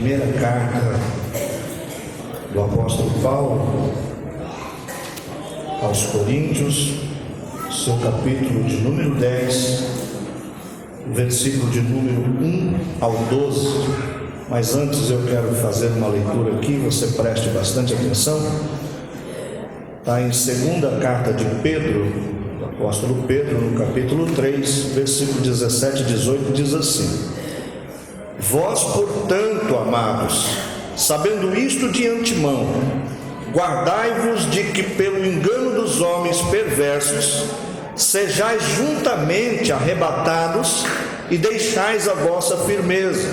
primeira carta do apóstolo Paulo aos Coríntios, seu capítulo de número 10, versículo de número 1 ao 12. Mas antes eu quero fazer uma leitura aqui, você preste bastante atenção. Está em segunda carta de Pedro, do apóstolo Pedro, no capítulo 3, versículo 17 e 18, diz assim: Vós, portanto, amados, sabendo isto de antemão, guardai-vos de que pelo engano dos homens perversos sejais juntamente arrebatados e deixais a vossa firmeza.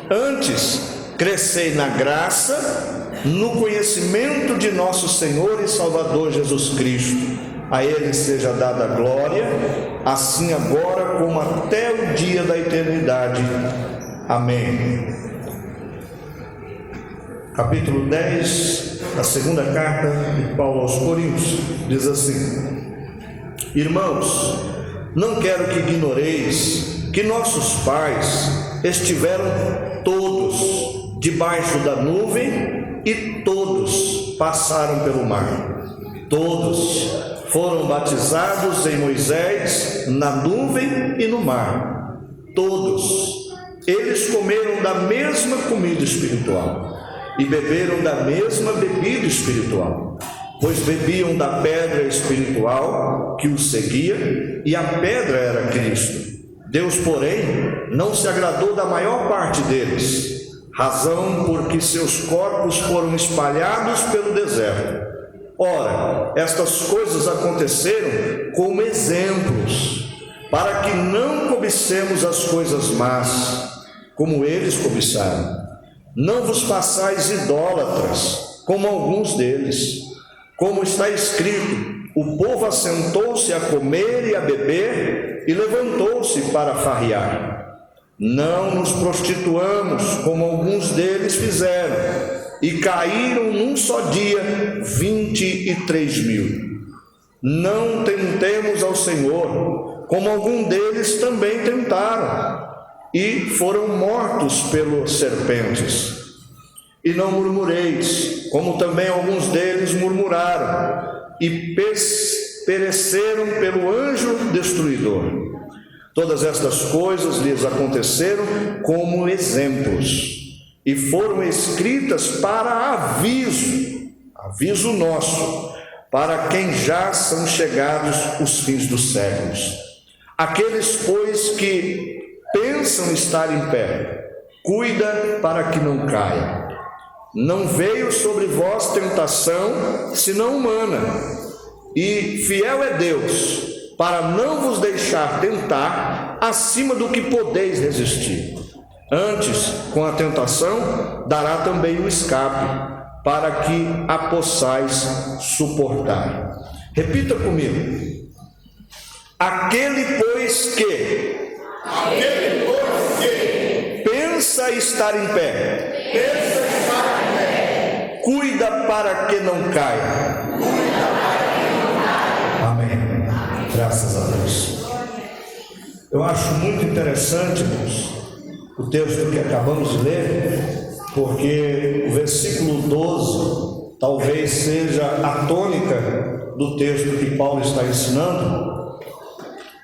Antes, crescei na graça, no conhecimento de nosso Senhor e Salvador Jesus Cristo. A Ele seja dada a glória, assim agora como até o dia da eternidade. Amém. Capítulo 10 da segunda carta de Paulo aos Coríntios diz assim: Irmãos, não quero que ignoreis que nossos pais estiveram todos debaixo da nuvem e todos passaram pelo mar. Todos foram batizados em Moisés na nuvem e no mar. Todos eles comeram da mesma comida espiritual e beberam da mesma bebida espiritual, pois bebiam da pedra espiritual que os seguia, e a pedra era Cristo. Deus, porém, não se agradou da maior parte deles, razão porque seus corpos foram espalhados pelo deserto. Ora, estas coisas aconteceram como exemplos, para que não cobicemos as coisas más, como eles cobiçaram. Não vos façais idólatras, como alguns deles. Como está escrito, o povo assentou-se a comer e a beber, e levantou-se para farrear. Não nos prostituamos, como alguns deles fizeram, e caíram num só dia 23.000. Não tentemos ao Senhor, como algum deles também tentaram, e foram mortos pelas serpentes. E não murmureis, como também alguns deles murmuraram, e pereceram pelo anjo destruidor. Todas estas coisas lhes aconteceram como exemplos, e foram escritas para aviso nosso, para quem já são chegados os fins dos séculos. Aqueles, pois, que pensam estar em pé, cuida para que não caia. Não veio sobre vós tentação, senão humana, e fiel é Deus, para não vos deixar tentar acima do que podeis resistir. Antes, com a tentação, dará também o escape, para que a possais suportar. Repita comigo: aquele, pois que pensa estar em pé, cuida para que não caia. Amém. Graças a Deus. Eu acho muito interessante, irmãos, o texto que acabamos de ler, porque o versículo 12 talvez seja a tônica do texto que Paulo está ensinando.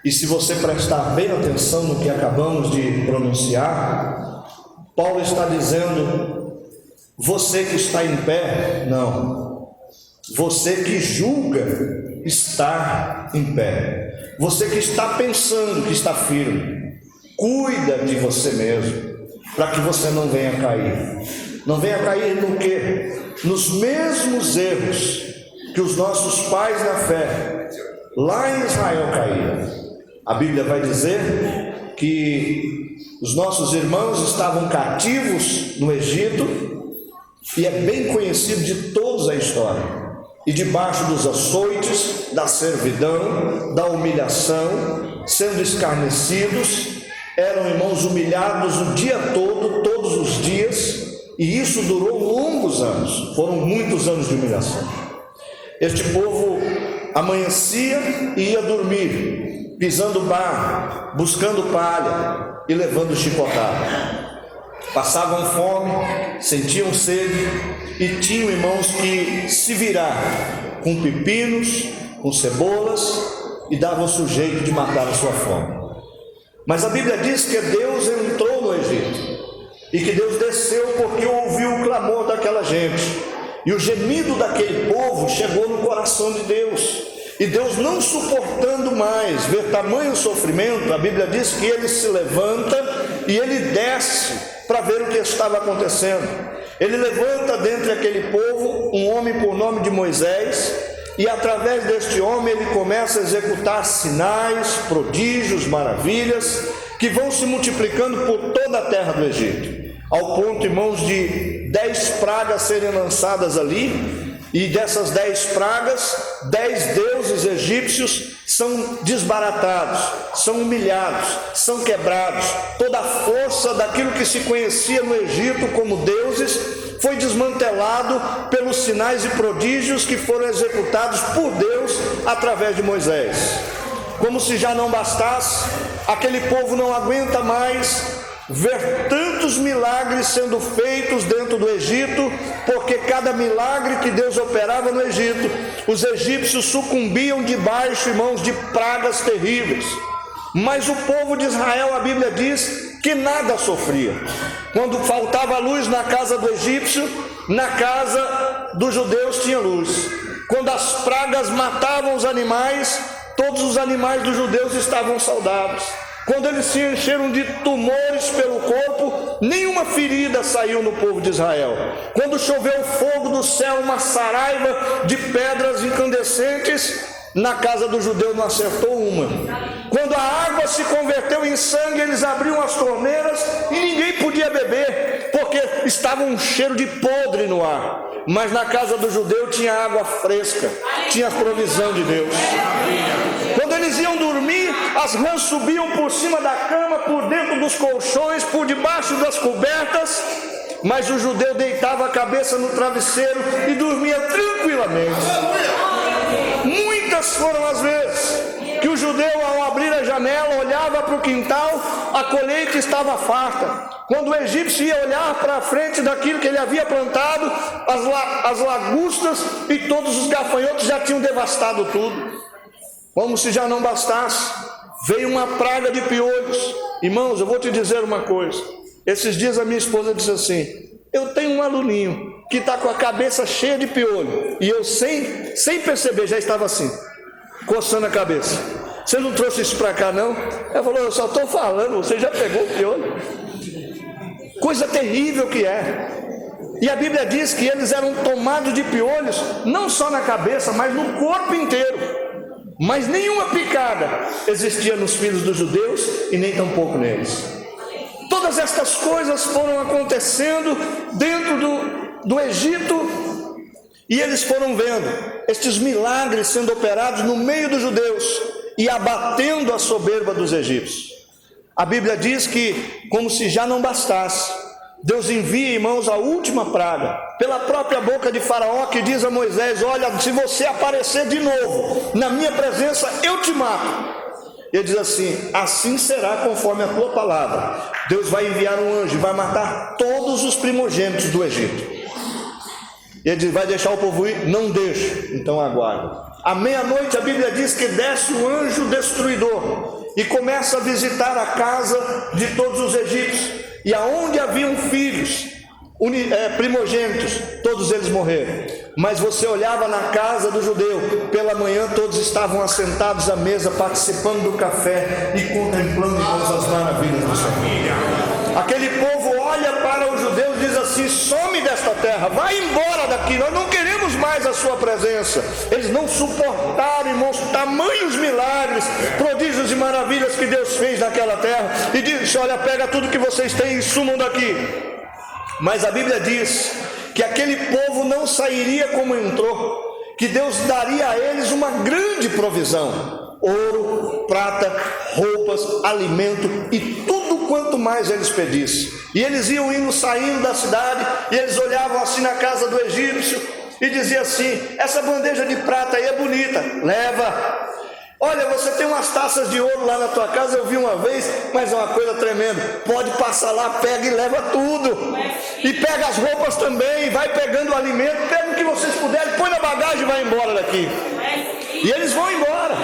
E se você prestar bem atenção no que acabamos de pronunciar, Paulo está dizendo: você que está em pé, não. Você que julga estar em pé. Você que está pensando que está firme. Cuida de você mesmo, para que você não venha cair. Não venha cair no quê? Nos mesmos erros que os nossos pais na fé, lá em Israel, caíram. A Bíblia vai dizer que os nossos irmãos estavam cativos no Egito, e é bem conhecido de todos a história, e debaixo dos açoites, da servidão, da humilhação, sendo escarnecidos, eram, irmãos, humilhados o dia todo, todos os dias, e isso durou longos anos, foram muitos anos de humilhação. Este povo amanhecia e ia dormir, pisando barro, buscando palha e levando chicotada. passavam fome, sentiam sede e tinham, irmãos, que se virar com pepinos, com cebolas e davam-se jeito de matar a sua fome. Mas a Bíblia diz que Deus entrou no Egito e que Deus desceu porque ouviu o clamor daquela gente, e o gemido daquele povo chegou no coração de Deus, e Deus, não suportando mais ver tamanho sofrimento, a Bíblia diz que ele se levanta e ele desce para ver o que estava acontecendo. Ele levanta dentre aquele povo um homem por nome de Moisés, e através deste homem ele começa a executar sinais, prodígios, maravilhas, que vão se multiplicando por toda a terra do Egito, ao ponto, irmãos, de 10 pragas serem lançadas ali, e dessas 10 pragas, 10 deuses egípcios são desbaratados, são humilhados, são quebrados. Toda a força daquilo que se conhecia no Egito como deuses foi desmantelado pelos sinais e prodígios que foram executados por Deus através de Moisés. Como se já não bastasse, aquele povo não aguenta mais ver tantos milagres sendo feitos dentro do Egito, porque cada milagre que Deus operava no Egito, os egípcios sucumbiam debaixo, irmãos, de pragas terríveis. Mas o povo de Israel, a Bíblia diz que nada sofria. Quando faltava luz na casa do egípcio, na casa dos judeus tinha luz. Quando as pragas matavam os animais, todos os animais dos judeus estavam saudáveis. Quando eles se encheram de tumores pelo corpo, nenhuma ferida saiu no povo de Israel. Quando choveu fogo do céu, uma saraiva de pedras incandescentes, na casa do judeu não acertou uma. Quando a água se converteu em sangue, eles abriam as torneiras e ninguém podia beber, porque estava um cheiro de podre no ar. Mas na casa do judeu tinha água fresca, tinha a provisão de Deus. Quando eles iam dormir, as rãs subiam por cima da cama, por dentro dos colchões, por debaixo das cobertas, mas o judeu deitava a cabeça no travesseiro e dormia tranquilamente. Muitas foram as vezes que o judeu, ao abrir a janela, olhava para o quintal, a colheita estava farta. Quando o egípcio ia olhar para a frente daquilo que ele havia plantado, as lagustas e todos os gafanhotos já tinham devastado tudo. Como se já não bastasse, veio uma praga de piolhos. Irmãos, eu vou te dizer uma coisa. Esses dias a minha esposa disse assim: eu tenho um aluninho que está com a cabeça cheia de piolho. E eu, sem perceber, já estava assim, coçando a cabeça. Você não trouxe isso para cá, não? Ela falou: eu só estou falando, você já pegou o piolho. Coisa terrível que é. E a Bíblia diz que eles eram tomados de piolhos, não só na cabeça, mas no corpo inteiro. Mas nenhuma picada existia nos filhos dos judeus e nem tampouco neles. Todas estas coisas foram acontecendo dentro do Egito, e eles foram vendo estes milagres sendo operados no meio dos judeus e abatendo a soberba dos egípcios. A Bíblia diz que, como se já não bastasse, Deus envia, irmãos, a última praga, pela própria boca de Faraó, que diz a Moisés: olha, se você aparecer de novo na minha presença, eu te mato. Ele diz assim: assim será conforme a tua palavra. Deus vai enviar um anjo e vai matar todos os primogênitos do Egito. Ele diz: vai deixar o povo ir? Não deixa. Então aguarda. À meia-noite a Bíblia diz que desce o anjo destruidor e começa a visitar a casa de todos os egípcios. E aonde haviam filhos primogênitos, todos eles morreram. Mas você olhava na casa do judeu, pela manhã todos estavam assentados à mesa, participando do café e contemplando, irmãos, as maravilhas do Senhor. Aquele povo olha para os judeus e diz assim: some desta terra, vai embora daqui, nós não queremos mais a sua presença. Eles não suportaram, irmãos, tamanhos milagres, prodígios e maravilhas que Deus fez naquela terra, e disse: olha, pega tudo que vocês têm e sumam daqui. Mas a Bíblia diz que aquele povo não sairia como entrou, que Deus daria a eles uma grande provisão: ouro, prata, roupas, alimento e tudo quanto mais eles pedissem. E eles iam indo, saindo da cidade, e eles olhavam assim na casa do egípcio e diziam assim: essa bandeja de prata aí é bonita, leva. Olha, você tem umas taças de ouro lá na tua casa, eu vi uma vez, mas é uma coisa tremenda. Pode passar lá, pega e leva tudo. E pega as roupas também, vai pegando o alimento, pega o que vocês puderem, põe na bagagem e vai embora daqui. E eles vão embora.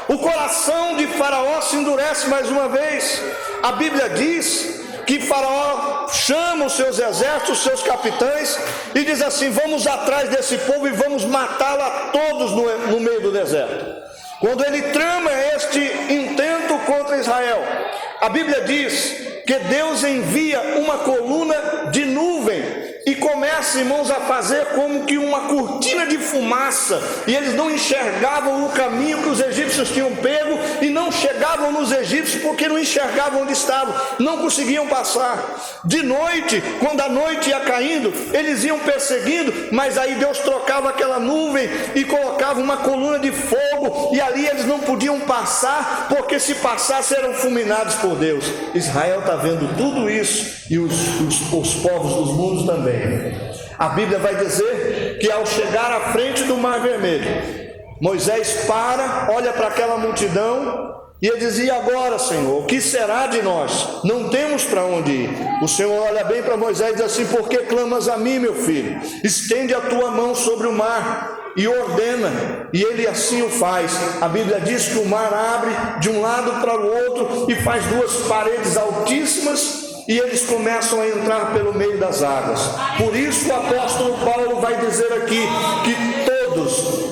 O coração de Faraó se endurece mais uma vez. A Bíblia diz que Faraó chama os seus exércitos, os seus capitães, e diz assim: vamos atrás desse povo e vamos matá-lo a todos no meio do deserto. Quando ele trama este intento contra Israel, a Bíblia diz que Deus envia uma coluna de nuvem e começa, irmãos, a fazer como que uma cortina de fumaça, e eles não enxergavam o caminho que os egípcios tinham pego, e não chegavam nos egípcios porque não enxergavam onde estavam, não conseguiam passar. De noite, quando a noite ia caindo, eles iam perseguindo, mas aí Deus trocava aquela nuvem e colocava uma coluna de fogo, e ali eles não podiam passar, porque se passassem eram fulminados por Deus. Israel está vendo tudo isso, e os povos dos mundos também. A Bíblia vai dizer que ao chegar à frente do Mar Vermelho, Moisés para, olha para aquela multidão, e ele dizia: agora, Senhor, o que será de nós? Não temos para onde ir. O Senhor olha bem para Moisés e diz assim: por que clamas a mim, meu filho? Estende a tua mão sobre o mar e ordena, e ele assim o faz. A Bíblia diz que o mar abre de um lado para o outro e faz duas paredes altíssimas, e eles começam a entrar pelo meio das águas. Por isso o apóstolo Paulo vai dizer aqui que todos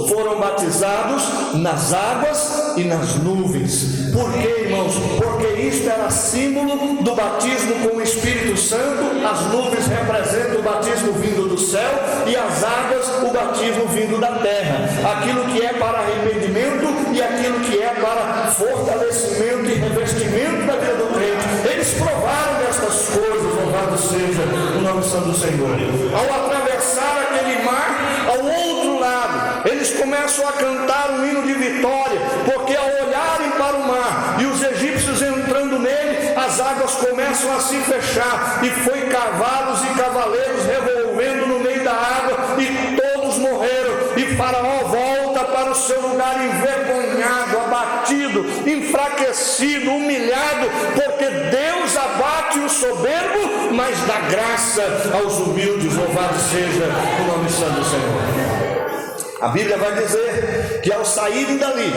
foram batizados nas águas e nas nuvens. Por quê, irmãos? Porque isto era símbolo do batismo com o Espírito Santo. As nuvens representam o batismo vindo do céu, e as águas o batismo vindo da terra. Aquilo que é para arrependimento e aquilo que é para fortalecimento e revestimento da vida do crente. Eles provaram destas coisas, louvado seja o nome santo do Senhor. Ao atravessar aquele mar, ao outro lado, eles começam a cantar um hino de vitória, porque ao olharem para o mar e os egípcios entrando nele, as águas começam a se fechar, e foi cavalos e cavaleiros revolvendo no meio da água, e todos morreram. E Faraó volta para o seu lugar envergonhado, abatido, enfraquecido, humilhado, porque Deus abate o soberbo, mas dá graça aos humildes. Louvado seja o nome santo do Senhor. A Bíblia vai dizer que ao saírem dali,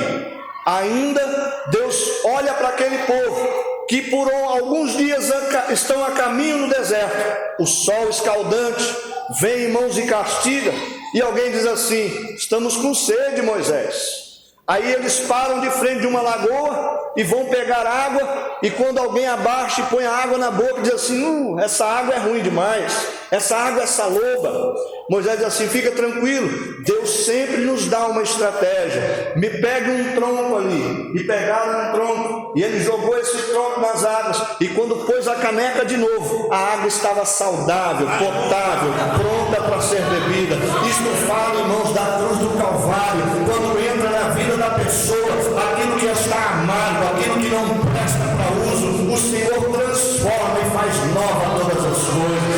ainda Deus olha para aquele povo que por alguns dias estão a caminho no deserto. O sol escaldante vem, irmãos, e castiga, e alguém diz assim: estamos com sede, Moisés. Aí eles param de frente de uma lagoa e vão pegar água, e quando alguém abaixa e põe a água na boca, diz assim: essa água é ruim demais, essa água é saloba. Moisés diz assim: fica tranquilo, Deus sempre nos dá uma estratégia. Me pegue um tronco ali. E pegaram um tronco, e ele jogou esse tronco nas águas, e quando pôs a caneca de novo, a água estava saudável, potável, pronta para ser bebida. Isto fala, irmãos, da cruz do Calvário. Quando entra na vida da pessoa, aquilo que está amargo, aquilo que não presta para uso, o Senhor transforma e faz nova todas as coisas.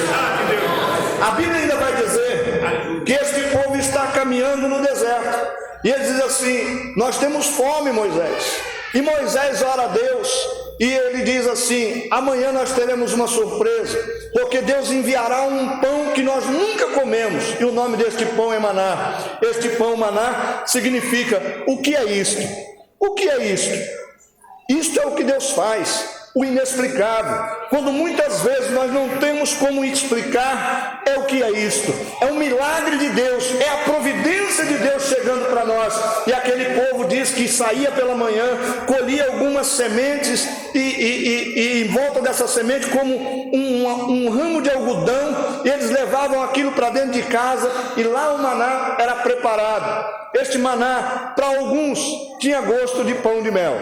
A Bíblia ainda vai dizer que este povo está caminhando no deserto, e ele diz assim: nós temos fome, Moisés. E Moisés ora a Deus, e ele diz assim: amanhã nós teremos uma surpresa, porque Deus enviará um pão que nós nunca comemos, e o nome deste pão é maná. Este pão, maná, significa: o que é isto? O que é isto? Isto é o que Deus faz, o inexplicável. Quando muitas vezes nós não temos como explicar, é o que é isto. É um milagre de Deus, é a providência de Deus chegando para nós. E aquele povo diz que saía pela manhã, colhia algumas sementes, e em volta dessa semente, como um ramo de algodão, e eles levavam aquilo para dentro de casa, e lá o maná era preparado. Este maná, para alguns, tinha gosto de pão de mel,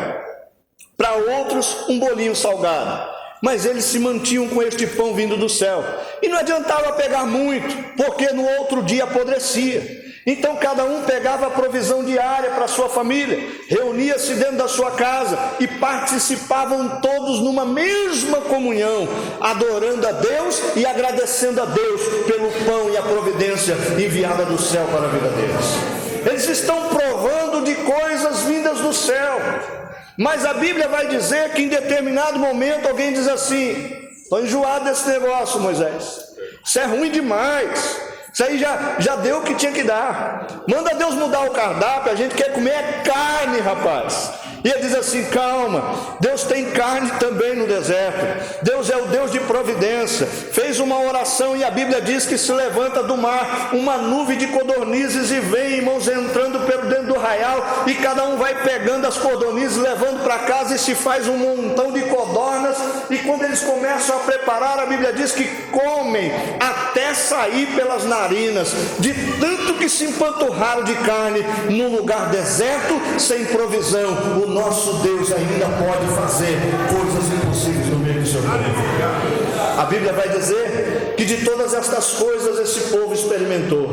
para outros um bolinho salgado, mas eles se mantinham com este pão vindo do céu, e não adiantava pegar muito, porque no outro dia apodrecia. Então cada um pegava a provisão diária para a sua família, reunia-se dentro da sua casa e participavam todos numa mesma comunhão, adorando a Deus e agradecendo a Deus pelo pão e a providência enviada do céu para a vida deles. Eles estão provando provando de coisas vindas do céu. Mas a Bíblia vai dizer que em determinado momento alguém diz assim: estou enjoado desse negócio, Moisés, isso é ruim demais, isso aí já deu o que tinha que dar, manda Deus mudar o cardápio, a gente quer comer carne, rapaz. E ele diz assim: calma, Deus tem carne também no deserto. Deus é o Deus de providência. Fez uma oração e a Bíblia diz que se levanta do mar uma nuvem de codornizes e vem, irmãos, entrando pelo dentro do arraial, e cada um vai pegando as codornizes, levando para casa, e se faz um montão de codornas. E quando eles começam a preparar, a Bíblia diz que comem até sair pelas narinas, de tanto que se empanturraram de carne num lugar deserto, sem provisão. O nosso Deus ainda pode fazer coisas impossíveis no meio do seu povo. A Bíblia vai dizer que de todas estas coisas esse povo experimentou.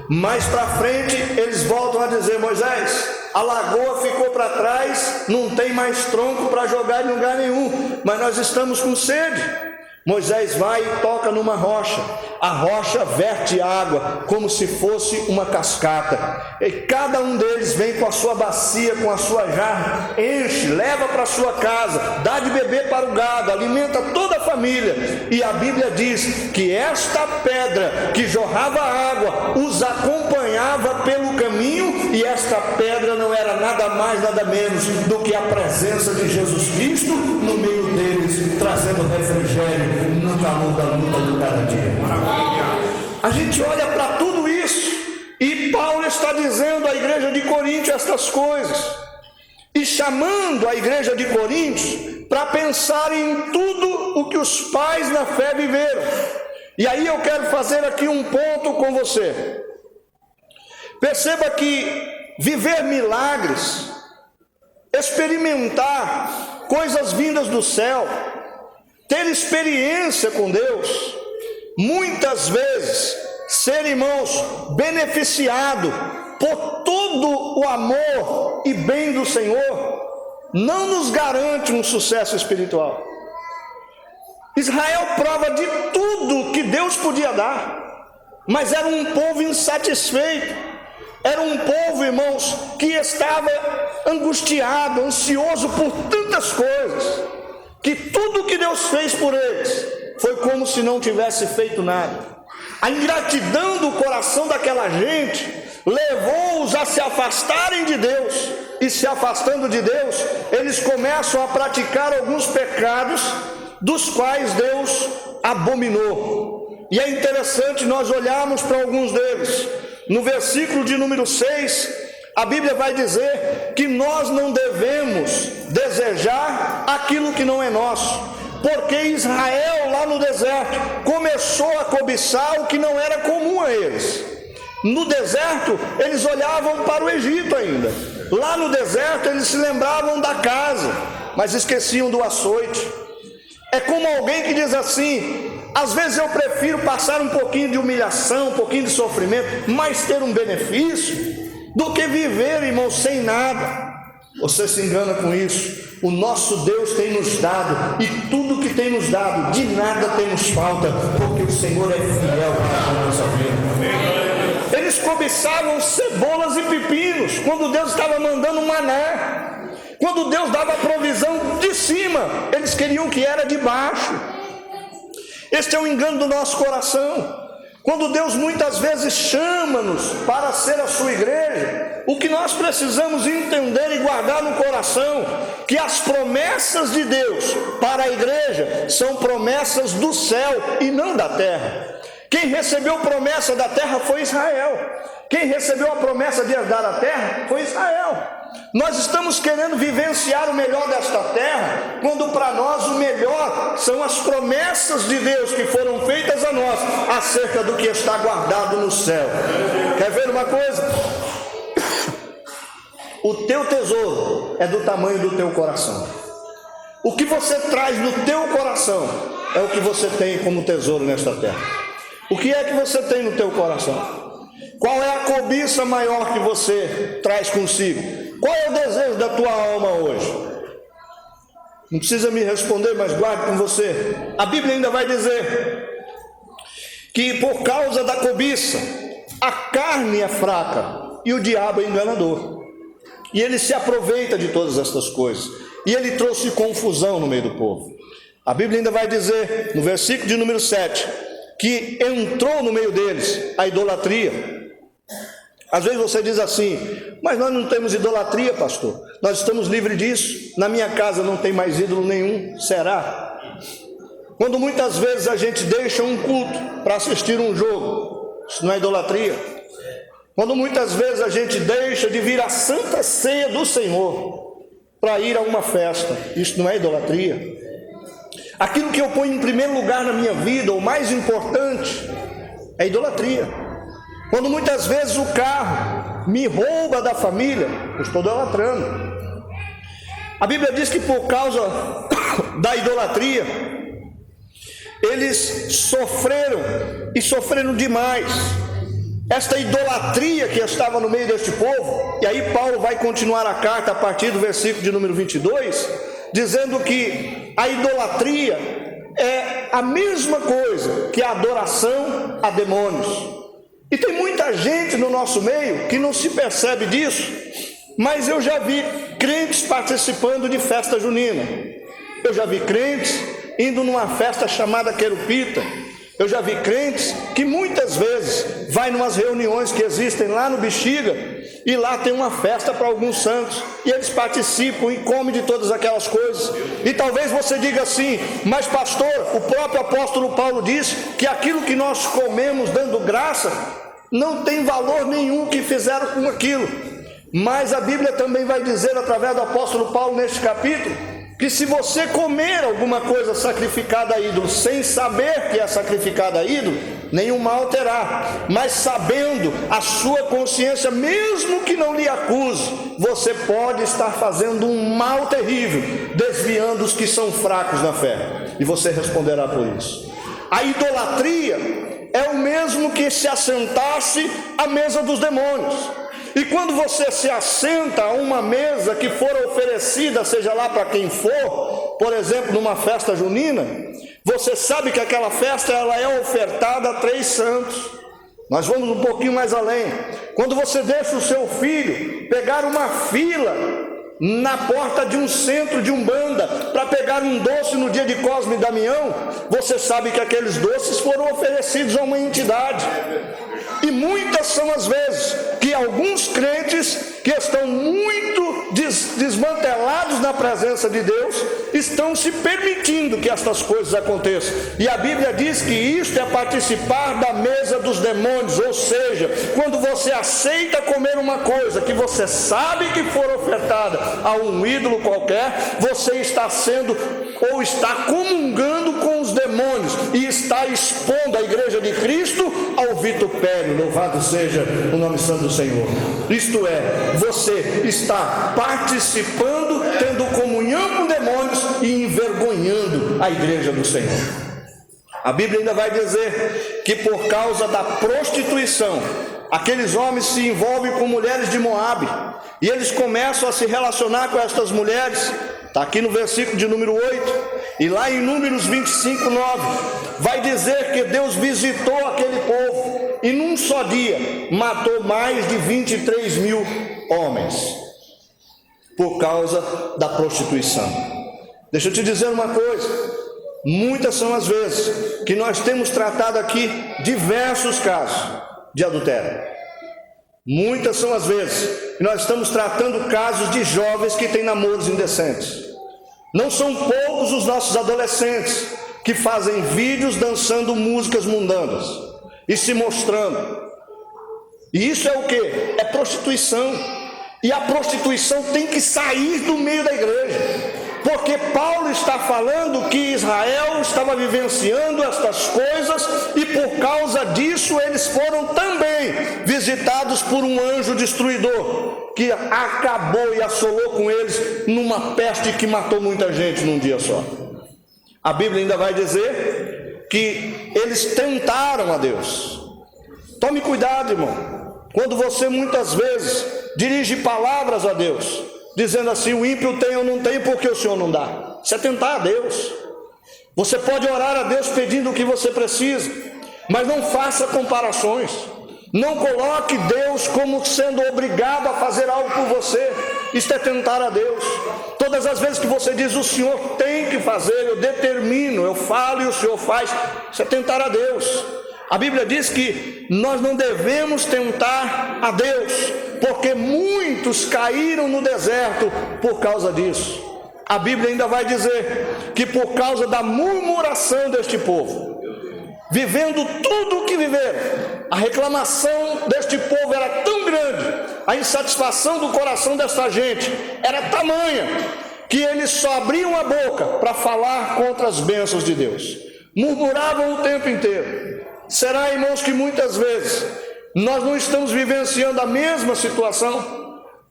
Mais para frente eles voltam a dizer: Moisés, a lagoa ficou para trás, não tem mais tronco para jogar em lugar nenhum, mas nós estamos com sede. Moisés vai e toca numa rocha, a rocha verte água como se fosse uma cascata, e cada um deles vem com a sua bacia, com a sua jarra, enche, leva para sua casa, dá de beber para o gado, alimenta toda a família. E a Bíblia diz que esta pedra que jorrava água os acompanhava pelo caminho, e esta pedra não era nada mais, nada menos do que a presença de Jesus Cristo no meio deles, trazendo refrigério no calor da luta do cada dia. A gente olha para tudo isso, e Paulo está dizendo à igreja de Corinto estas coisas, e chamando a igreja de Corinto para pensar em tudo o que os pais na fé viveram. E aí eu quero fazer aqui um ponto com você. Perceba que viver milagres, experimentar coisas vindas do céu, ter experiência com Deus, muitas vezes ser, irmãos, beneficiado por todo o amor e bem do Senhor, não nos garante um sucesso espiritual. Israel prova de tudo que Deus podia dar, mas era um povo insatisfeito, era um povo, irmãos, que estava angustiado, ansioso por tantas coisas, que tudo que Deus fez por eles foi como se não tivesse feito nada. A ingratidão do coração daquela gente levou-os a se afastarem de Deus, e se afastando de Deus, eles começam a praticar alguns pecados dos quais Deus abominou. E é interessante nós olharmos para alguns deles. No versículo de número 6, a Bíblia vai dizer que nós não devemos desejar aquilo que não é nosso, porque Israel lá no deserto começou a cobiçar o que não era comum a eles. No deserto eles olhavam para o Egito ainda, lá no deserto eles se lembravam da casa, mas esqueciam do açoite. É como alguém que diz assim: às vezes eu prefiro passar um pouquinho de humilhação, um pouquinho de sofrimento, mas ter um benefício, do que viver, irmão, sem nada. Você se engana com isso. O nosso Deus tem nos dado, e tudo que tem nos dado, de nada temos falta, porque o Senhor é fiel para a nossa vida. Eles cobiçavam cebolas e pepinos, quando Deus estava mandando maná. Quando Deus dava a provisão de cima, eles queriam o que era de baixo. Este é o engano do nosso coração. Quando Deus muitas vezes chama-nos para ser a sua igreja, o que nós precisamos entender e guardar no coração, que as promessas de Deus para a igreja são promessas do céu e não da terra. Quem recebeu promessa da terra foi Israel. Quem recebeu a promessa de herdar a terra foi Israel. Nós estamos querendo vivenciar o melhor desta terra, quando para nós o melhor são as promessas de Deus que foram feitas a nós acerca do que está guardado no céu. Quer ver uma coisa? O teu tesouro é do tamanho do teu coração. O que você traz no teu coração é o que você tem como tesouro nesta terra. O que é que você tem no teu coração? Qual é a cobiça maior que você traz consigo? Qual é o desejo da tua alma hoje? Não precisa me responder, mas guarde com você. A Bíblia ainda vai dizer que por causa da cobiça, a carne é fraca e o diabo é enganador. E ele se aproveita de todas estas coisas. E ele trouxe confusão no meio do povo. A Bíblia ainda vai dizer, no versículo de número 7, que entrou no meio deles a idolatria. Às vezes você diz assim: mas nós não temos idolatria, pastor. Nós estamos livres disso. Na minha casa não tem mais ídolo nenhum. Será? Quando muitas vezes a gente deixa um culto para assistir um jogo, isso não é idolatria? Quando muitas vezes a gente deixa de vir à Santa Ceia do Senhor para ir a uma festa, isso não é idolatria? Aquilo que eu ponho em primeiro lugar na minha vida, o mais importante, é idolatria. Quando muitas vezes o carro me rouba da família, eu estou idolatrando. A Bíblia diz que por causa da idolatria, eles sofreram e sofreram demais. Esta idolatria que estava no meio deste povo, e aí Paulo vai continuar a carta a partir do versículo de número 22, dizendo que a idolatria é a mesma coisa que a adoração a demônios. E tem muita gente no nosso meio que não se percebe disso, mas eu já vi crentes participando de festa junina. Eu já vi crentes indo numa festa chamada Querupita. Eu já vi crentes que muitas vezes vai numas reuniões que existem lá no Bexiga, e lá tem uma festa para alguns santos, e eles participam e comem de todas aquelas coisas. E talvez você diga assim: mas pastor, o próprio apóstolo Paulo diz que aquilo que nós comemos dando graça não tem valor nenhum que fizeram com aquilo. Mas a Bíblia também vai dizer, através do apóstolo Paulo neste capítulo, que se você comer alguma coisa sacrificada a ídolo sem saber que é sacrificada a ídolo, nenhum mal terá, mas sabendo, a sua consciência, mesmo que não lhe acuse, você pode estar fazendo um mal terrível, desviando os que são fracos na fé, e você responderá por isso. A idolatria é o mesmo que se assentasse à mesa dos demônios. E quando você se assenta a uma mesa que for oferecida, seja lá para quem for, por exemplo, numa festa junina, você sabe que aquela festa ela é ofertada a 3 santos. Nós vamos um pouquinho mais além. Quando você deixa o seu filho pegar uma fila na porta de um centro de umbanda para pegar um doce no dia de Cosme e Damião, você sabe que aqueles doces foram oferecidos a uma entidade. E muitas são as vezes que alguns crentes que estão muito desmantelados na presença de Deus estão se permitindo que estas coisas aconteçam. E a Bíblia diz que isto é participar da mesa dos demônios, ou seja, quando você aceita comer uma coisa que você sabe que for ofertada a um ídolo qualquer, você está sendo ou está comungando com os demônios e está expondo a igreja de Cristo ao vitupério. Louvado seja o nome santo do Senhor. Isto é, você está participando, tendo comunhão com demônios e envergonhando a igreja do Senhor. A Bíblia ainda vai dizer que por causa da prostituição, aqueles homens se envolvem com mulheres de Moabe, e eles começam a se relacionar com estas mulheres. Está aqui no versículo de número 8, e lá em Números 25, 9, vai dizer que Deus visitou aquele povo, e num só dia matou mais de 23 mil homens, por causa da prostituição. Deixa eu te dizer uma coisa, muitas são as vezes que nós temos tratado aqui diversos casos de adultério. Muitas são as vezes que nós estamos tratando casos de jovens que têm namoros indecentes. Não são poucos os nossos adolescentes que fazem vídeos dançando músicas mundanas e se mostrando. E isso é o que? É prostituição. E a prostituição tem que sair do meio da igreja, porque Paulo está falando que Israel estava vivenciando estas coisas, e por causa disso eles foram também visitados por um anjo destruidor, que acabou e assolou com eles numa peste que matou muita gente num dia só. A Bíblia ainda vai dizer que eles tentaram a Deus. Tome cuidado, irmão, quando você muitas vezes dirige palavras a Deus, dizendo assim: o ímpio tem ou não tem porque o Senhor não dá. Isso é tentar a Deus. Você pode orar a Deus pedindo o que você precisa, mas não faça comparações. Não coloque Deus como sendo obrigado a fazer algo por você. Isto é tentar a Deus. Todas as vezes que você diz, o Senhor tem que fazer, eu determino, eu falo e o Senhor faz, isso é tentar a Deus. A Bíblia diz que nós não devemos tentar a Deus, porque muitos caíram no deserto por causa disso. A Bíblia ainda vai dizer que por causa da murmuração deste povo, vivendo tudo o que viveram, a reclamação deste povo era tão grande, a insatisfação do coração desta gente era tamanha, que eles só abriam a boca para falar contra as bênçãos de Deus, murmuravam o tempo inteiro. Será, irmãos, que muitas vezes nós não estamos vivenciando a mesma situação?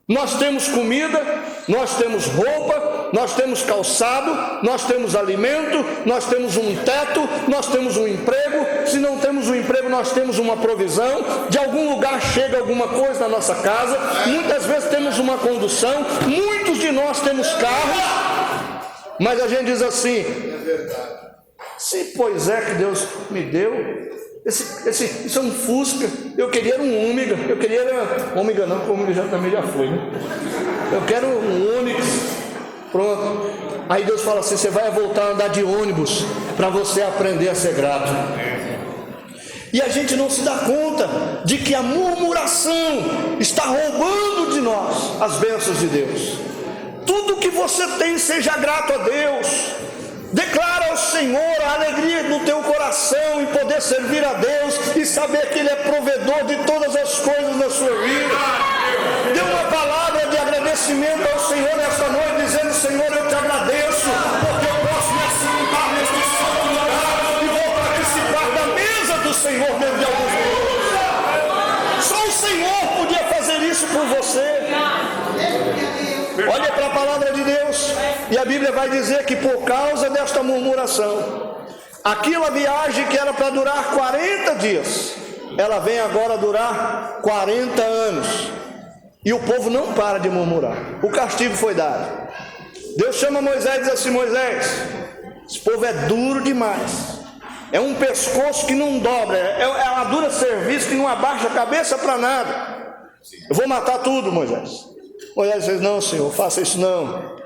Nós temos comida, nós temos roupa, nós temos calçado, nós temos alimento, nós temos um teto, nós temos um emprego. Se não temos um emprego, nós temos uma provisão. De algum lugar chega alguma coisa na nossa casa. Muitas vezes temos uma condução. Muitos de nós temos carros. Mas a gente diz assim: se pois é que Deus me deu, isso é um Fusca, eu queria um Ômega, Ômega não, porque o Ômega também já foi, né? Eu quero um Onix, pronto. Aí Deus fala assim: você vai voltar a andar de ônibus para você aprender a ser grato. E a gente não se dá conta de que a murmuração está roubando de nós as bênçãos de Deus. Tudo que você tem, seja grato a Deus. Declara ao Senhor a alegria no teu coração em poder servir a Deus e saber que Ele é provedor de todas as coisas na sua vida. Dê uma palavra de agradecimento ao Senhor nesta noite, dizendo: Senhor, eu te agradeço, porque eu posso me assentar neste santo lugar e vou participar da mesa do Senhor dentro de alguns minutos. Só o Senhor podia fazer isso por você. Olha para a palavra de Deus, e a Bíblia vai dizer que por causa desta murmuração, aquela viagem que era para durar 40 dias, ela vem agora durar 40 anos, e o povo não para de murmurar. O castigo foi dado. Deus chama Moisés e diz assim: Moisés, esse povo é duro demais, é um pescoço que não dobra, é uma dura serviço que não abaixa a cabeça para nada. Eu vou matar tudo, Moisés. Moisés diz: não, Senhor, faça isso não,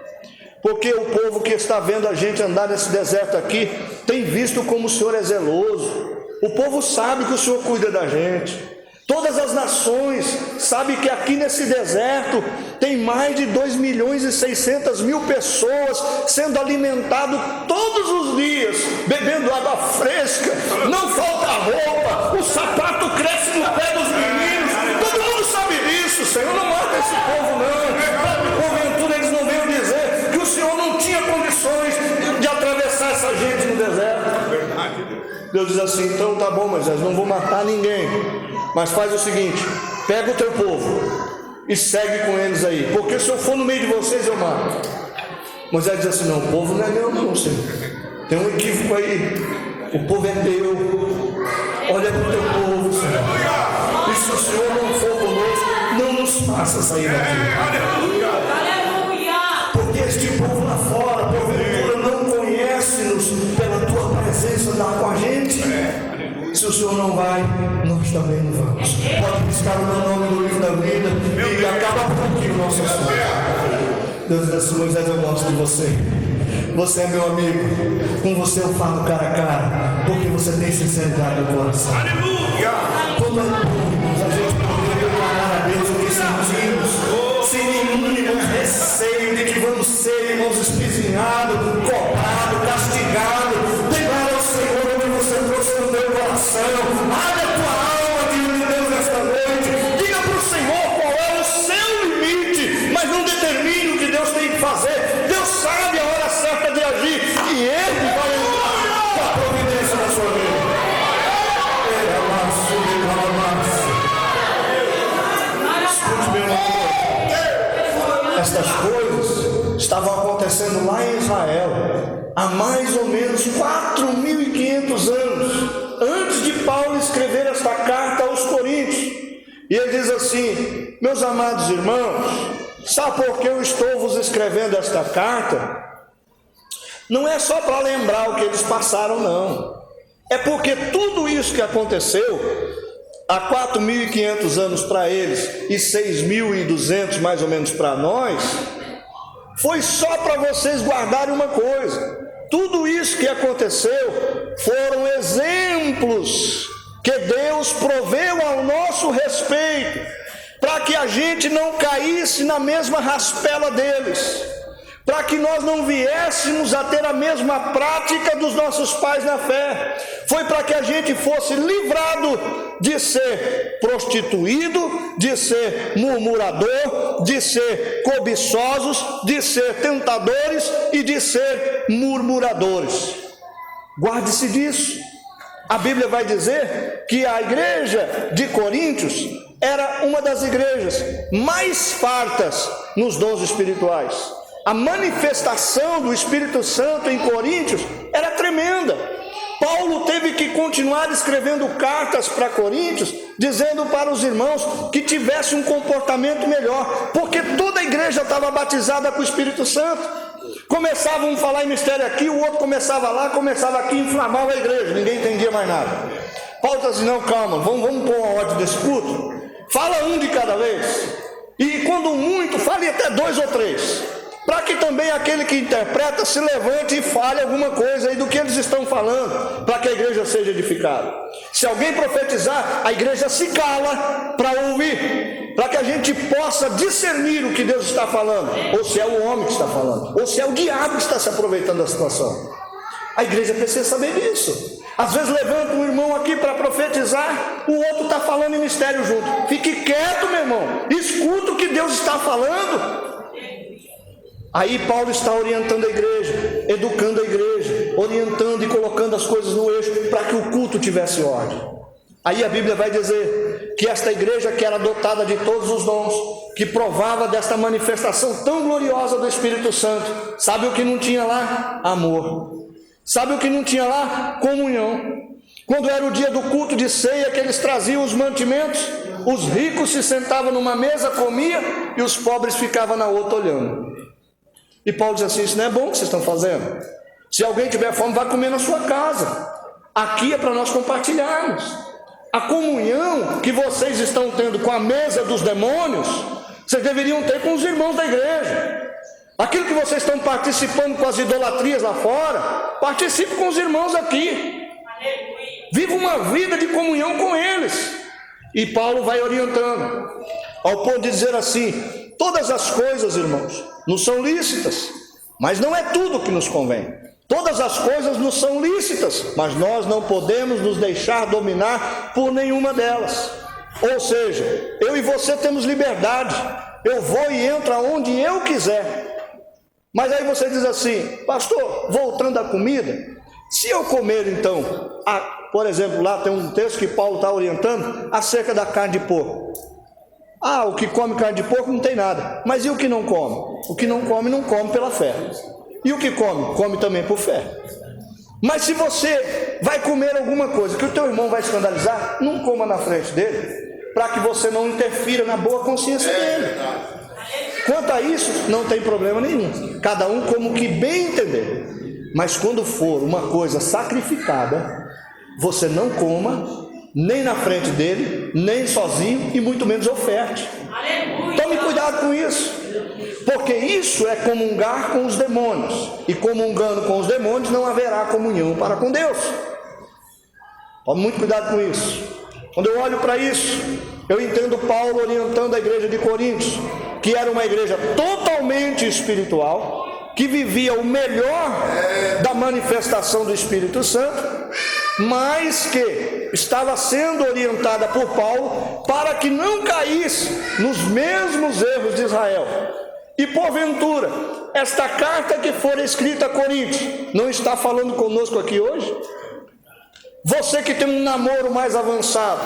porque o povo que está vendo a gente andar nesse deserto aqui tem visto como o Senhor é zeloso. O povo sabe que o Senhor cuida da gente. Todas as nações sabem que aqui nesse deserto tem mais de 2.600.000 pessoas sendo alimentadas todos os dias, bebendo água fresca, não falta roupa, o sapato cresce no pé dos meninos. Todo mundo sabe disso. Senhor, não mata esse povo não. Porventura eles não venham dizer que o Senhor não tinha condições de atravessar essa gente no deserto. Deus diz assim: então tá bom, Moisés, não vou matar ninguém, mas faz o seguinte, pega o teu povo e segue com eles aí, porque se eu for no meio de vocês eu mato. Moisés diz assim: não, o povo não é meu não, Senhor, tem um equívoco aí, o povo é teu, olha para o teu povo, Senhor, e se o Senhor não for conosco, não nos faça sair daqui, porque este povo lá fora, porventura, não conhece-nos pela tua presença lá com a gente. Se o Senhor não vai, nós também não vamos. Pode buscar o meu nome no livro da vida e acaba por aqui o nosso assunto. Deus diz assim: Moisés, eu gosto de você. Você é meu amigo. Com você eu falo cara a cara, porque você tem sinceridade no coração. Aleluia! Quando a gente poder declarar a Deus o que sentimos, sem nenhum receio de que vamos ser, irmãos, espizinhados, cobrados, castigados, declara ao Senhor onde você trouxe no teu coração. Abre a tua alma diante de Deus nesta noite. Diga para o Senhor qual é o seu limite, mas não determine o que Deus tem que fazer. Deus sabe a hora certa de agir e Ele vai entrar com a providência na sua vida. Escute, meu amor, estas coisas estavam acontecendo lá em Israel há mais ou menos 4.500 anos antes de Paulo escrever esta carta aos Coríntios. E ele diz assim: meus amados irmãos, sabe por que eu estou vos escrevendo esta carta? Não é só para lembrar o que eles passaram, não. É porque tudo isso que aconteceu, há 4.500 anos para eles e 6.200 mais ou menos para nós, foi só para vocês guardarem uma coisa: tudo isso que aconteceu foram exemplos que Deus proveu ao nosso respeito, para que a gente não caísse na mesma raspela deles, para que nós não viéssemos a ter a mesma prática dos nossos pais na fé. Foi para que a gente fosse livrado de ser prostituído, de ser murmurador, de ser cobiçosos, de ser tentadores e de ser murmuradores. Guarde-se disso. A Bíblia vai dizer que a igreja de Coríntios era uma das igrejas mais fartas nos dons espirituais. A manifestação do Espírito Santo em Coríntios era tremenda. Paulo teve que continuar escrevendo cartas para Coríntios, dizendo para os irmãos que tivessem um comportamento melhor, porque toda a igreja estava batizada com o Espírito Santo. Começava um a falar em mistério aqui, o outro começava lá, começava aqui, inflamava a igreja, ninguém entendia mais nada. Paulo disse assim: não, calma, vamos pôr uma ordem desse culto. Fala um de cada vez, e quando muito, fale até 2 ou 3, para que também aquele que interpreta se levante e fale alguma coisa aí do que eles estão falando, para que a igreja seja edificada. Se alguém profetizar, a igreja se cala para ouvir, para que a gente possa discernir o que Deus está falando, ou se é o homem que está falando, ou se é o diabo que está se aproveitando da situação. A igreja precisa saber disso. Às vezes levanta um irmão aqui para profetizar, o outro está falando em mistério junto. Fique quieto, meu irmão, escuta o que Deus está falando. Aí Paulo está orientando a igreja, educando a igreja, orientando e colocando as coisas no eixo, para que o culto tivesse ordem. Aí a Bíblia vai dizer que esta igreja, que era dotada de todos os dons, que provava desta manifestação tão gloriosa do Espírito Santo, sabe o que não tinha lá? Amor. Sabe o que não tinha lá? Comunhão. Quando era o dia do culto de ceia, que eles traziam os mantimentos, os ricos se sentavam numa mesa, comiam, e os pobres ficavam na outra olhando. E Paulo diz assim: isso não é bom o que vocês estão fazendo. Se alguém tiver fome, vai comer na sua casa. Aqui é para nós compartilharmos. A comunhão que vocês estão tendo com a mesa dos demônios, vocês deveriam ter com os irmãos da igreja. Aquilo que vocês estão participando com as idolatrias lá fora, participe com os irmãos aqui. Viva uma vida de comunhão com eles. E Paulo vai orientando, ao ponto de dizer assim: todas as coisas, irmãos, nos são lícitas, mas não é tudo que nos convém. Todas as coisas nos são lícitas, mas nós não podemos nos deixar dominar por nenhuma delas. Ou seja, eu e você temos liberdade. Eu vou e entro aonde eu quiser. Mas aí você diz assim: pastor, voltando à comida, se eu comer então, por exemplo, lá tem um texto que Paulo está orientando acerca da carne de porco. O que come carne de porco não tem nada. Mas e o que não come? O que não come pela fé. E o que come? Come também por fé. Mas se você vai comer alguma coisa que o teu irmão vai escandalizar, não coma na frente dele, para que você não interfira na boa consciência dele. Quanto a isso, não tem problema nenhum. Cada um como que bem entender. Mas quando for uma coisa sacrificada, você não coma, nem na frente dele, nem sozinho, e muito menos oferte. Tome cuidado com isso, porque isso é comungar com os demônios, e comungando com os demônios não haverá comunhão para com Deus. Tome muito cuidado com isso. Quando eu olho para isso, eu entendo Paulo orientando a igreja de Coríntios, que era uma igreja totalmente espiritual, que vivia o melhor da manifestação do Espírito Santo, mas que estava sendo orientada por Paulo para que não caísse nos mesmos erros de Israel. E porventura, esta carta que for escrita a Coríntios não está falando conosco aqui hoje? Você que tem um namoro mais avançado,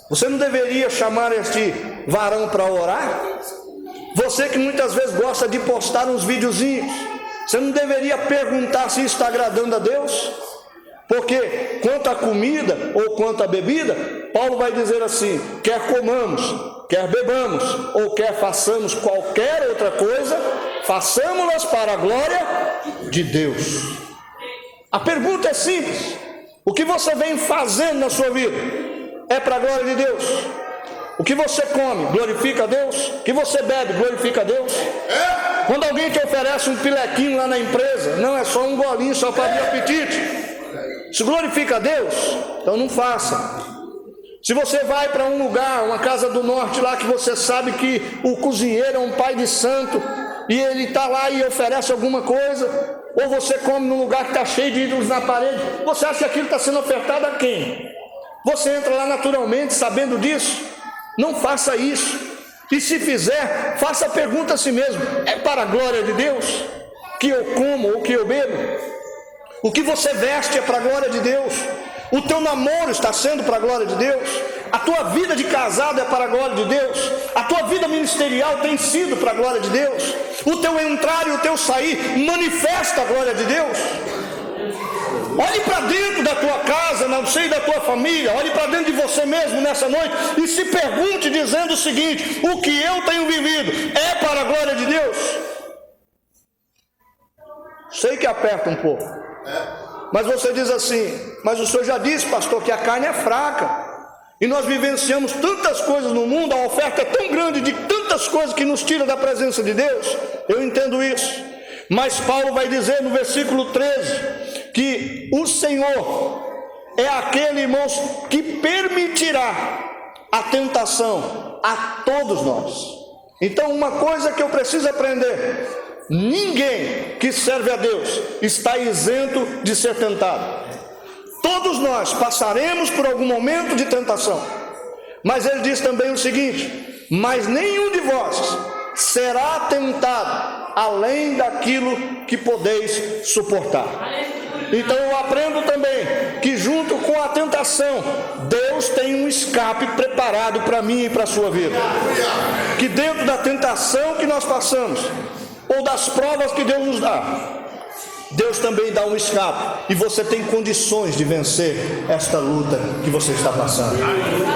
você não deveria chamar este varão para orar? Você que muitas vezes gosta de postar uns videozinhos, você não deveria perguntar se isso está agradando a Deus? Porque quanto à comida ou quanto à bebida, Paulo vai dizer assim: quer comamos, quer bebamos, ou quer façamos qualquer outra coisa, façamos-las para a glória de Deus. A pergunta é simples: o que você vem fazendo na sua vida? é para a glória de Deus. O que você come, glorifica a Deus. O que você bebe, glorifica a Deus. Quando alguém te oferece um pilequinho lá na empresa, não é só um golinho, só para abrir apetite. Se glorifica a Deus, então não faça. Se você vai para um lugar, uma casa do norte lá, que você sabe que o cozinheiro é um pai de santo, e ele está lá e oferece alguma coisa, ou você come num lugar que está cheio de ídolos na parede, você acha que aquilo está sendo ofertado a quem? Você entra lá naturalmente sabendo disso? Não faça isso. E se fizer, faça a pergunta a si mesmo: é para a glória de Deus que eu como ou que eu bebo? O que você veste é para a glória de Deus? O teu namoro está sendo para a glória de Deus? A tua vida de casado é para a glória de Deus? A tua vida ministerial tem sido para a glória de Deus? O teu entrar e o teu sair manifesta a glória de Deus? Olhe para dentro da tua casa, no seio da tua família, olhe para dentro de você mesmo nessa noite e se pergunte dizendo o seguinte: o que eu tenho vivido é para a glória de Deus? Sei que aperta um pouco, mas você diz assim: mas o senhor já disse, pastor, que a carne é fraca, e nós vivenciamos tantas coisas no mundo, a oferta é tão grande de tantas coisas que nos tira da presença de Deus. Eu entendo isso, mas Paulo vai dizer no versículo 13 que o Senhor é aquele, irmãos, que permitirá a tentação a todos nós. Então, uma coisa que eu preciso aprender: ninguém que serve a Deus está isento de ser tentado. Todos nós passaremos por algum momento de tentação, mas ele diz também o seguinte: mas nenhum de vós será tentado além daquilo que podeis suportar. Então eu aprendo também que junto com a tentação, Deus tem um escape preparado para mim e para a sua vida. Que dentro da tentação que nós passamos, ou das provas que Deus nos dá, Deus também dá um escape, e você tem condições de vencer esta luta que você está passando.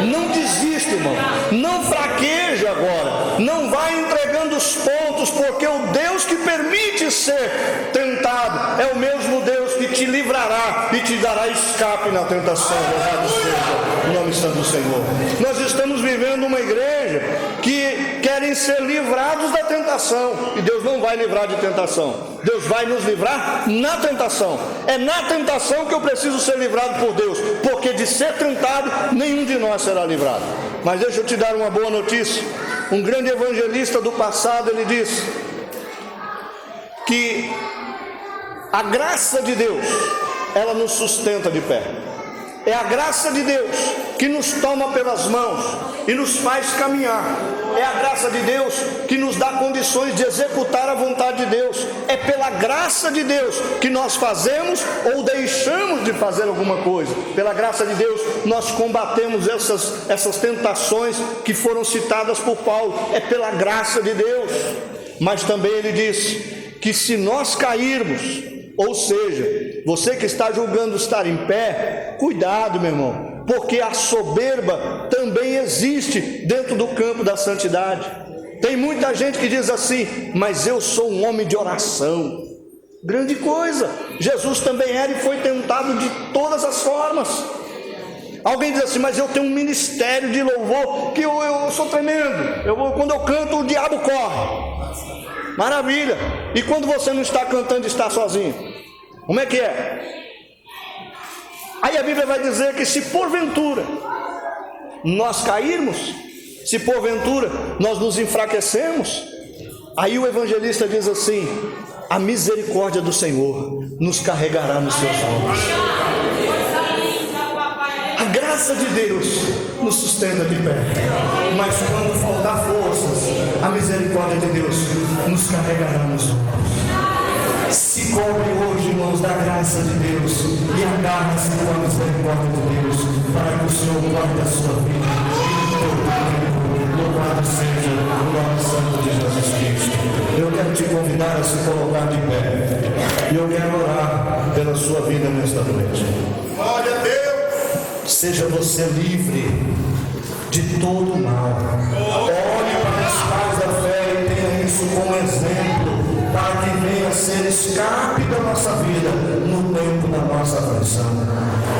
Não desista, irmão, não fraqueja agora, não vai entregando os pontos, porque o Deus que permite ser tentado é o mesmo Deus que te livrará e te dará escape na tentação. Louvado seja o nome santo do Senhor. Nós estamos vivendo uma igreja que querem ser livrados da tentação, e Deus não vai livrar de tentação. Deus vai nos livrar na tentação. É na tentação que eu preciso ser livrado por Deus, porque de ser tentado, nenhum de nós será livrado. Mas deixa eu te dar uma boa notícia. Um grande evangelista do passado, ele disse que a graça de Deus, ela nos sustenta de pé. É a graça de Deus que nos toma pelas mãos e nos faz caminhar. É a graça de Deus que nos dá condições de executar a vontade de Deus. É pela graça de Deus que nós fazemos ou deixamos de fazer alguma coisa. Pela graça de Deus nós combatemos essas tentações que foram citadas por Paulo. É pela graça de Deus. Mas também ele disse que se nós cairmos, ou seja, você que está julgando estar em pé, cuidado, meu irmão, porque a soberba também existe dentro do campo da santidade. Tem muita gente que diz assim: mas eu sou um homem de oração. Grande coisa, Jesus também era e foi tentado de todas as formas. Alguém diz assim: mas eu tenho um ministério de louvor que eu sou tremendo, quando eu canto o diabo corre. Maravilha. E quando você não está cantando, está sozinho, como é que é? Aí a Bíblia vai dizer que se porventura nós cairmos, se porventura nós nos enfraquecemos, aí o evangelista diz assim: a misericórdia do Senhor nos carregará nos seus ombros. A graça de Deus nos sustenta de pé, mas quando faltar forças, a misericórdia de Deus nos carregará nos ombros. Se cobre hoje, irmãos, da graça de Deus e agarra-se com a misericórdia de Deus, para que o Senhor guarde a sua vida. Louvado seja o nome santo de Jesus Cristo. Eu quero te convidar a se colocar de pé, e eu quero orar pela sua vida nesta noite. Glória a Deus. Seja você livre de todo mal. Olhe para os pais da fé e tenha isso como exemplo, para que venha ser escape da nossa vida no tempo da nossa aflição.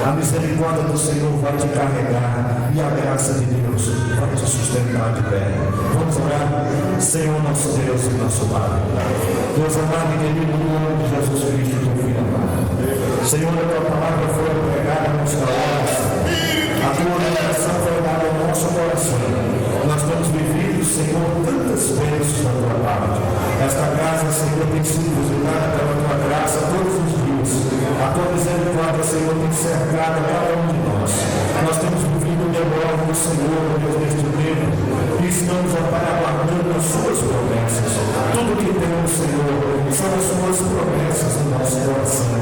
A misericórdia do Senhor vai te carregar e a graça de Deus vai te sustentar de pé. Vamos orar. Senhor nosso Deus e nosso Pai, Deus amado e querido, no nome de Jesus Cristo, teu Filho amado. Senhor, a tua palavra foi pregada nos calores, a tua oração foi dada ao nosso coração. Nós temos vivido, Senhor, tantas bênçãos da tua parte. Esta casa, Senhor, tem sido visitada pela tua graça todos os dias. A tua misericórdia, Senhor, tem cercado cada um de nós. Nós temos vivido o melhor do Senhor, Deus, neste tempo, e estamos, ó Pai, aguardando as suas promessas. Tudo que temos, Senhor, são as suas promessas no nosso coração.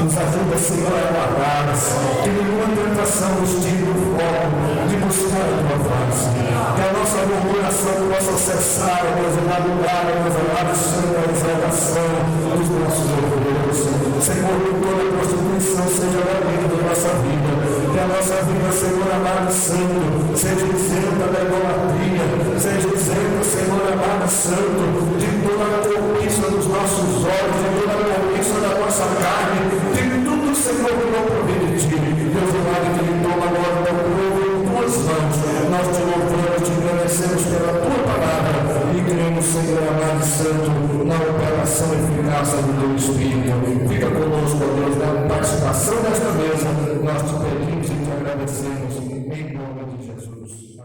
Nos ajuda, Senhor, a guardá-las, que nenhuma tentação nos tire o foco de buscar a tua face. Que a nossa murmuração possa cessar, Deus, na lugar, Deus, amado, Senhor, a exaltação dos nossos louvores. Senhor, que toda prostituição seja banido da nossa vida. Que a nossa vida, Senhor, amado, Santo, seja isenta da idolatria, seja isenta, Senhor, amado, Santo, de toda a corrupção dos nossos olhos, de toda a corrupção da nossa carne, de tudo, Senhor, que não provém de ti. Deus amado, que ele toma agora o teu povo em tuas mãos. Nós te louvamos, te agradecemos pela tua palavra e cremos, Senhor amado e Santo, na operação eficaz do teu Espírito. Fica conosco, Deus, na participação desta mesa. Nós te pedimos e te agradecemos em nome de Jesus.